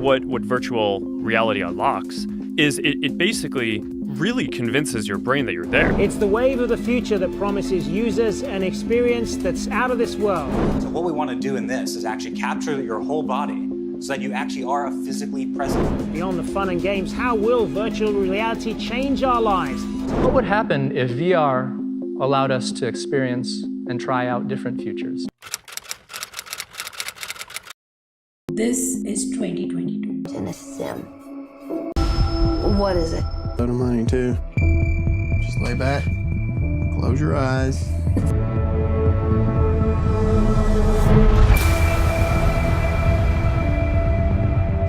what virtual reality unlocks is it basically really convinces your brain that you're there. It's the wave of the future that promises users an experience that's out of this world. So what we want to do in this is actually capture your whole body so that you actually are physically present. Beyond the fun and games, how will virtual reality change our lives? What would happen if VR allowed us to experience and try out different futures? This is 2022. It's in a sim. What is it? A lot of money too. Just lay back, close your eyes.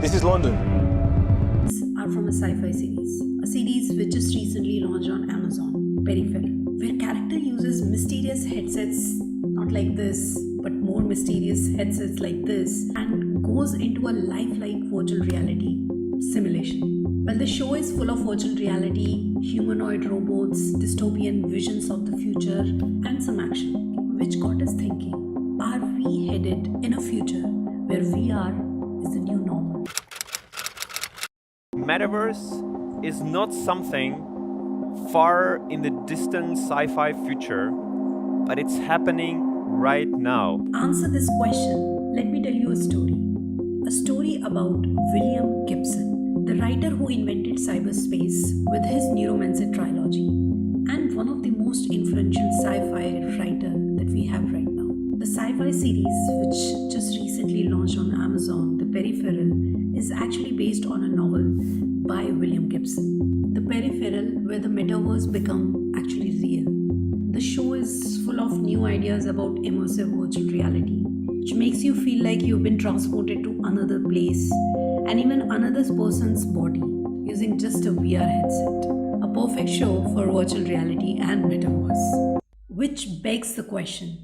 This is London. Are from a sci-fi series. A series which just recently launched on Amazon, Peripheral, where character uses mysterious headsets, not like this, but more mysterious headsets like this, and goes into a lifelike virtual reality simulation. Well, the show is full of virtual reality, humanoid robots, dystopian visions of the future, and some action, which got us thinking, are we headed in a future where VR is the new normal? Metaverse is not something far in the distant sci-fi future, but it's happening right now. To answer this question, let me tell you a story. A story about William Gibson, the writer who invented cyberspace with his Neuromancer trilogy, and one of the most influential sci-fi writer that we have right now. The sci-fi series, which just recently launched on Amazon, The Peripheral, is actually based on a novel by William Gibson. The Peripheral, where the metaverse become actually real. The show is full of new ideas about immersive virtual reality, which makes you feel like you've been transported to another place and even another person's body using just a VR headset. A perfect show for virtual reality and metaverse. Which begs the question,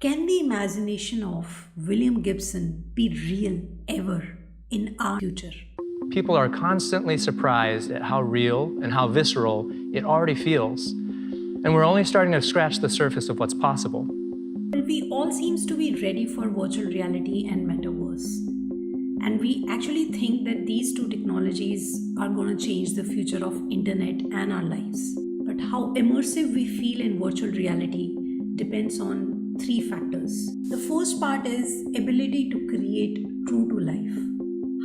can the imagination of William Gibson be real ever in our future? People are constantly surprised at how real and how visceral it already feels. And we're only starting to scratch the surface of what's possible. Well, we all seems to be ready for virtual reality and metaverse. And we actually think that these two technologies are going to change the future of internet and our lives. But how immersive we feel in virtual reality depends on three factors. The first part is ability to create true to life.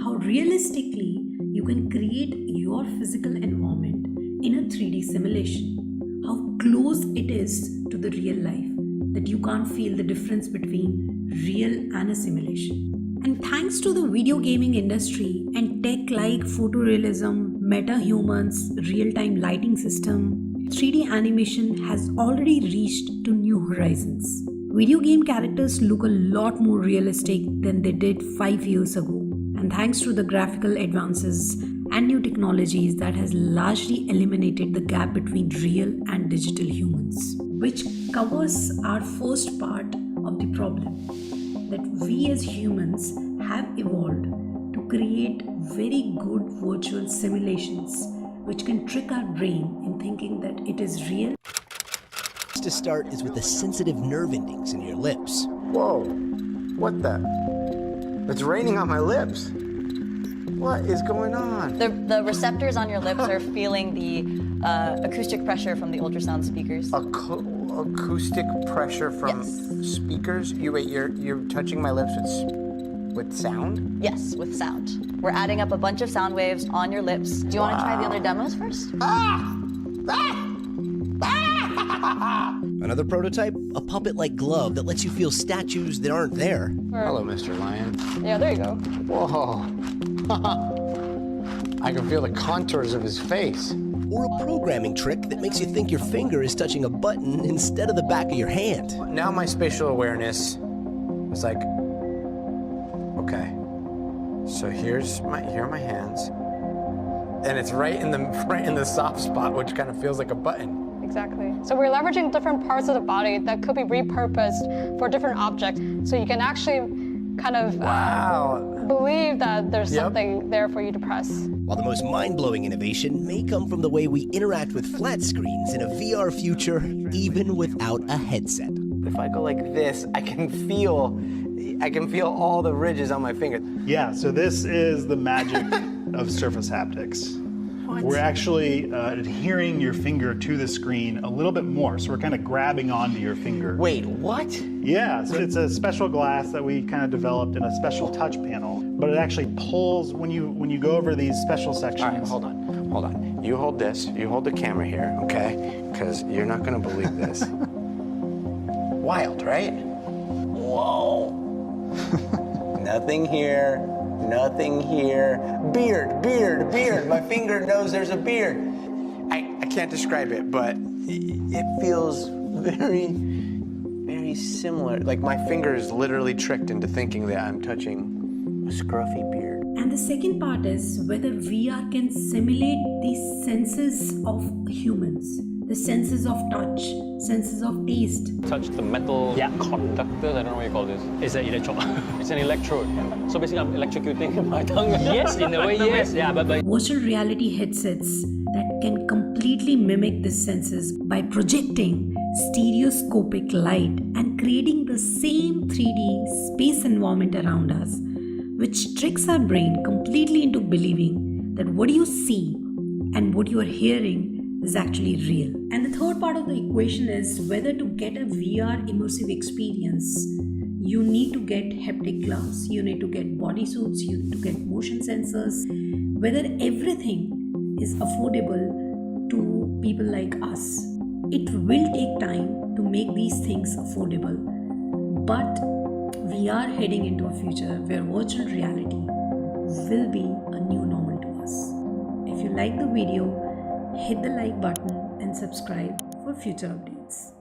How realistically you can create your physical environment in a 3D simulation. How close it is to the real life that you can't feel the difference between real and a simulation. And thanks to the video gaming industry and tech like photorealism, metahumans, real-time lighting system, 3D animation has already reached to new horizons. Video game characters look a lot more realistic than they did 5 years ago. And thanks to the graphical advances and new technologies that has largely eliminated the gap between real and digital humans, which covers our first part of the problem, that we as humans have evolved to create very good virtual simulations which can trick our brain in thinking that it is real. To start is with the sensitive nerve endings in your lips. Whoa, what the? It's raining on my lips. What is going on? The receptors on your lips are feeling the acoustic pressure from the ultrasound speakers. Acoustic pressure from speakers? You're touching my lips with sound? Yes, with sound. We're adding up a bunch of sound waves on your lips. Do you want to try the other demos first? Another prototype? A puppet-like glove that lets you feel statues that aren't there. Hello, Mr. Lion. Yeah, there you go. Whoa. I can feel the contours of his face. Or a programming trick that makes you think your finger is touching a button instead of the back of your hand. Now my spatial awareness is like, okay, so here are my hands, and it's right in the soft spot, which kind of feels like a button. Exactly. So we're leveraging different parts of the body that could be repurposed for different objects. So you can actually kind of believe that there's something there for you to press. While the most mind-blowing innovation may come from the way we interact with flat screens in a VR future, even without a headset. If I go like this, I can feel I can feel all the ridges on my finger. Yeah, so this is the magic of surface haptics. What? We're actually adhering your finger to the screen a little bit more, so we're kind of grabbing onto your finger. Wait, what? Yeah, so it's a special glass that we kind of developed in a special touch panel, but it actually pulls when you go over these special sections. All right, hold on. You hold this, you hold the camera here, okay? Because you're not gonna believe this. Wild, right? Whoa. Nothing here, nothing here. Beard. My finger knows there's a beard. I can't describe it, but it feels very, very similar. Like my finger is literally tricked into thinking that I'm touching a scruffy beard. And the second part is whether VR can simulate the senses of humans. The senses of touch, senses of taste. Touch the metal conductors, I don't know what you call this. It's an electrode. It's an electrode. So basically I'm electrocuting my tongue. Yes, in a way, yes. Yeah, but Virtual reality headsets that can completely mimic the senses by projecting stereoscopic light and creating the same 3D space environment around us, which tricks our brain completely into believing that what you see and what you are hearing is actually real. And the third part of the equation is whether to get a VR immersive experience, you need to get haptic gloves, you need to get bodysuits, you need to get motion sensors, whether everything is affordable to people like us. It will take time to make these things affordable, but we are heading into a future where virtual reality will be a new normal to us. If you like the video, hit the like button and subscribe for future updates.